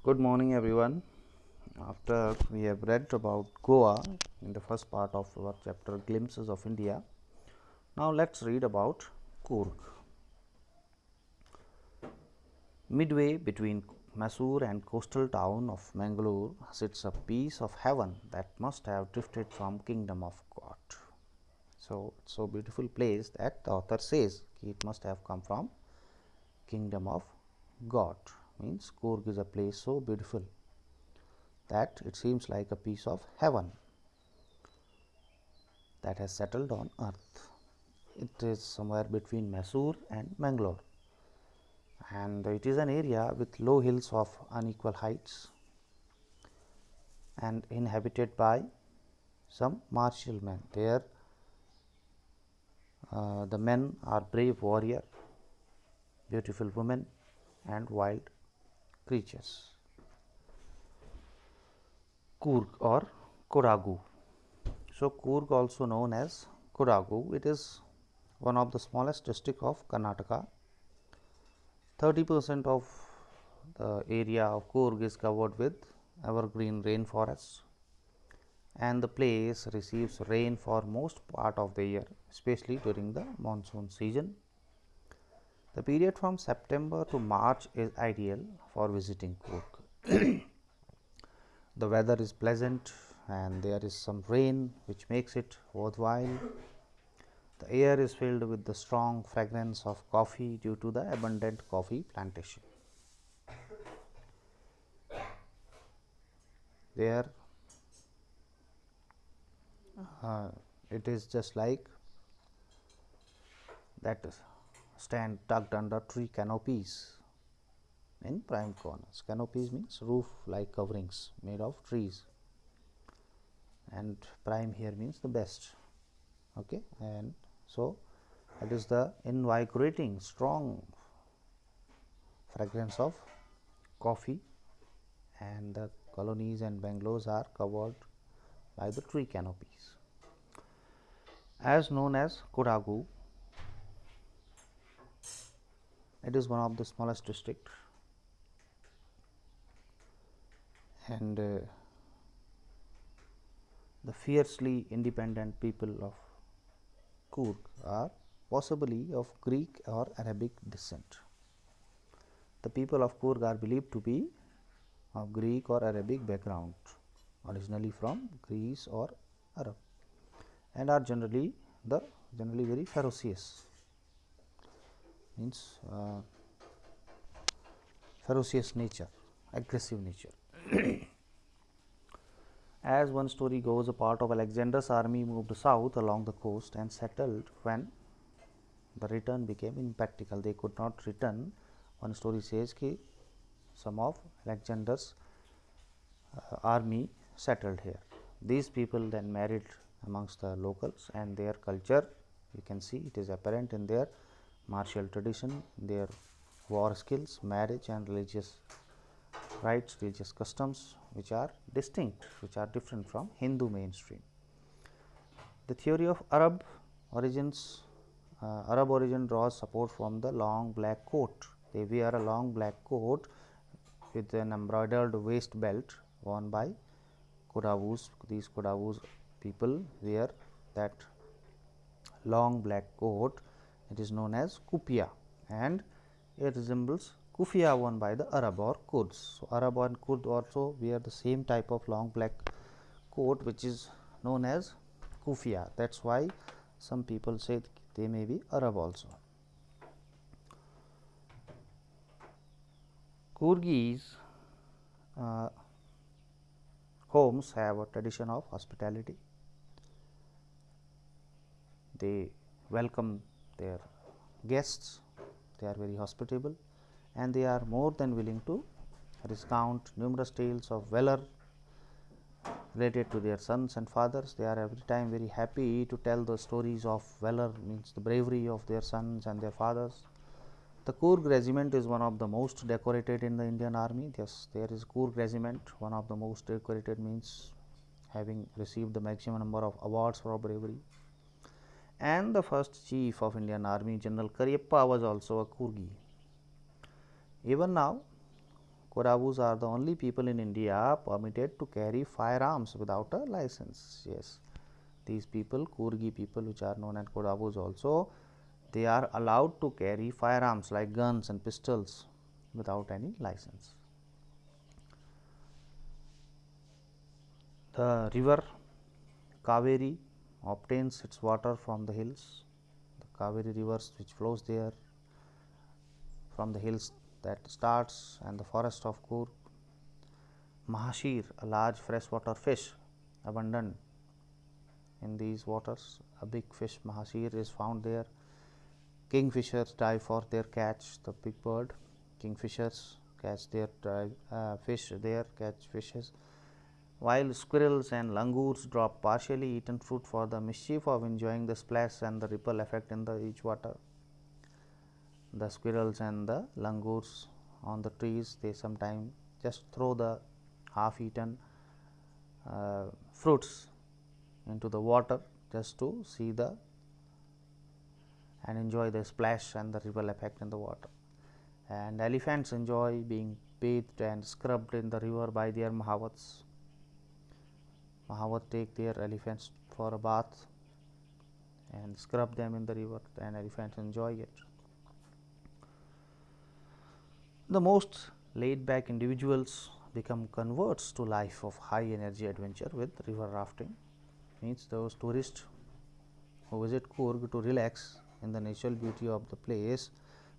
Good morning, everyone. After we have read about Goa in the first part of our chapter Glimpses of India, now let's read about Coorg. Midway between Mysore and coastal town of Mangalore sits a piece of heaven that must have drifted from kingdom of God. So it's so beautiful place that the author says it must have come from kingdom of God. Means Coorg is a place so beautiful that it seems like a piece of heaven that has settled on earth. It is somewhere between Mysore and Mangalore, and it is an area with low hills of unequal heights and inhabited by some martial men. There, the men are brave warrior, beautiful women, and wild creatures. Coorg or Kodagu. So, Coorg, also known as Kodagu, it is one of the smallest district of Karnataka. 30% of the area of Coorg is covered with evergreen rainforests, and the place receives rain for most part of the year, especially during the monsoon season. The period from September to March is ideal for visiting Coorg. The weather is pleasant and there is some rain which makes it worthwhile. The air is filled with the strong fragrance of coffee due to the abundant coffee plantation. There, uh, it is just like that stand tucked under tree canopies in prime corners. Canopies means roof like coverings made of trees, and prime here means the best. Okay, and so that is the invigorating strong fragrance of coffee, and the colonies and bungalows are covered by the tree canopies. As known as Kodagu, it is one of the smallest district, and the fiercely independent people of Coorg are possibly of Greek or Arabic descent. The people of Coorg are believed to be of Greek or Arabic background, originally from Greece or Arab, and are generally very ferocious. Means ferocious nature, aggressive nature. As one story goes, a part of Alexander's army moved south along the coast and settled when the return became impractical. They could not return. One story says that some of Alexander's army settled here. These people then married amongst the locals, and their culture, you can see it is apparent in their martial tradition, their war skills, marriage and religious rites, religious customs, which are distinct, which are different from Hindu mainstream. The theory of Arab origins, Arab origin draws support from the long black coat. They wear a long black coat with an embroidered waist belt worn by Kodavus. These Kodavus people wear that long black coat. It is known as kupia, and it resembles kufia worn by the Arab or Kurds. So, Arab and Kurd also wear the same type of long black coat, which is known as kufia. That is why some people say they may be Arab also. Coorgese homes have a tradition of hospitality. They welcome their guests, they are very hospitable, and they are more than willing to recount numerous tales of valor related to their sons and fathers. They are every time very happy to tell the stories of valor, means the bravery of their sons and their fathers. The Coorg regiment is one of the most decorated in the Indian army. Yes, there is Coorg regiment, one of the most decorated, means having received the maximum number of awards for bravery. And the first chief of Indian army, General Cariappa, was also a Coorgi. Even now, Kodabus are the only people in India permitted to carry firearms without a license. Yes, these people, Coorgi people, which are known as Kodabus also, they are allowed to carry firearms like guns and pistols without any license. The river Kaveri obtains its water from the hills. The Kaveri rivers which flows there from the hills that starts and the forest of Coorg. Mahashir, a large freshwater fish abundant in these waters. A big fish Mahashir is found there. Kingfishers dive for their catch, the big bird. Kingfishers catch their fish there, catch fishes. While squirrels and langurs drop partially eaten fruit for the mischief of enjoying the splash and the ripple effect in the each water. The squirrels and the langurs on the trees, they sometimes just throw the half eaten fruits into the water just to see the and enjoy the splash and the ripple effect in the water. And elephants enjoy being bathed and scrubbed in the river by their Mahavats. Mahavat take their elephants for a bath and scrub them in the river, and elephants enjoy it. The most laid back individuals become converts to life of high energy adventure with river rafting. Means those tourists who visit Coorg to relax in the natural beauty of the place,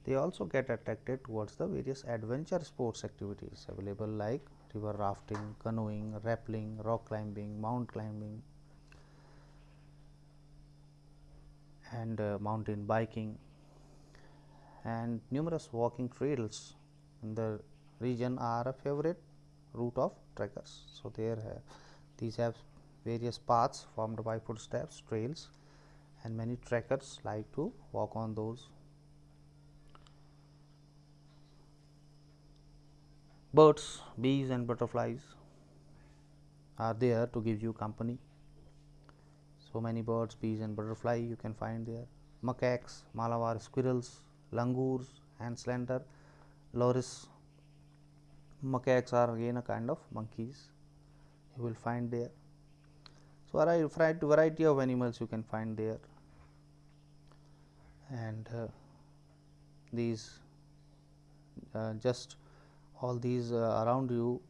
they also get attracted towards the various adventure sports activities available like river rafting, canoeing, rappelling, rock climbing, mount climbing, and mountain biking, and numerous walking trails in the region are a favorite route of trekkers. So, these have various paths formed by footsteps, trails, and many trekkers like to walk on those. Birds, bees and butterflies are there to give you company. So many birds, bees and butterfly you can find there. Macaques, Malabar squirrels, langurs and slender loris. Macaques are again a kind of monkeys you will find there. So, a variety of animals you can find there, and these just all these around you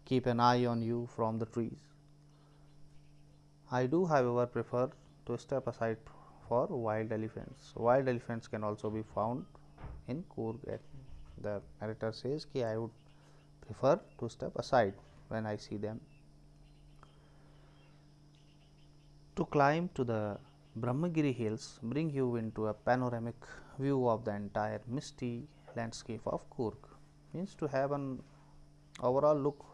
keep an eye on you from the trees. I do however prefer to step aside for wild elephants. Wild elephants can also be found in Coorg. The narrator says ki I would prefer to step aside when I see them. To climb to the Brahmagiri hills bring you into a panoramic view of the entire misty landscape of Coorg. Means to have an overall look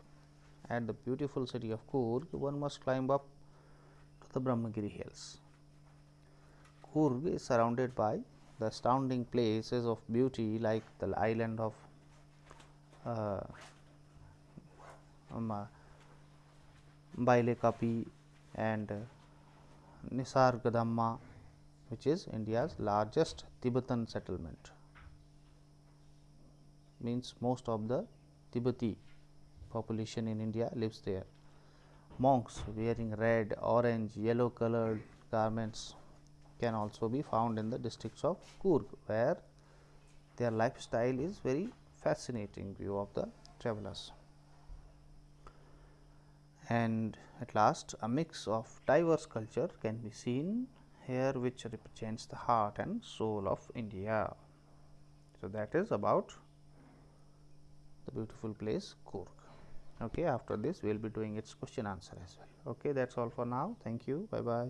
at the beautiful city of Coorg, one must climb up to the Brahmagiri hills. Coorg is surrounded by the astounding places of beauty like the island of Bailekapi and Nisargadamma, which is India's largest Tibetan settlement. Means most of the Tibeti population in India lives there. Monks wearing red, orange, yellow colored garments can also be found in the districts of Coorg, where their lifestyle is very fascinating view of the travelers. And at last, a mix of diverse culture can be seen here, which represents the heart and soul of India. So, that is about the beautiful place Coorg. Okay, after this we will be doing its question answer as well. Okay, that is all for now. Thank you. Bye bye.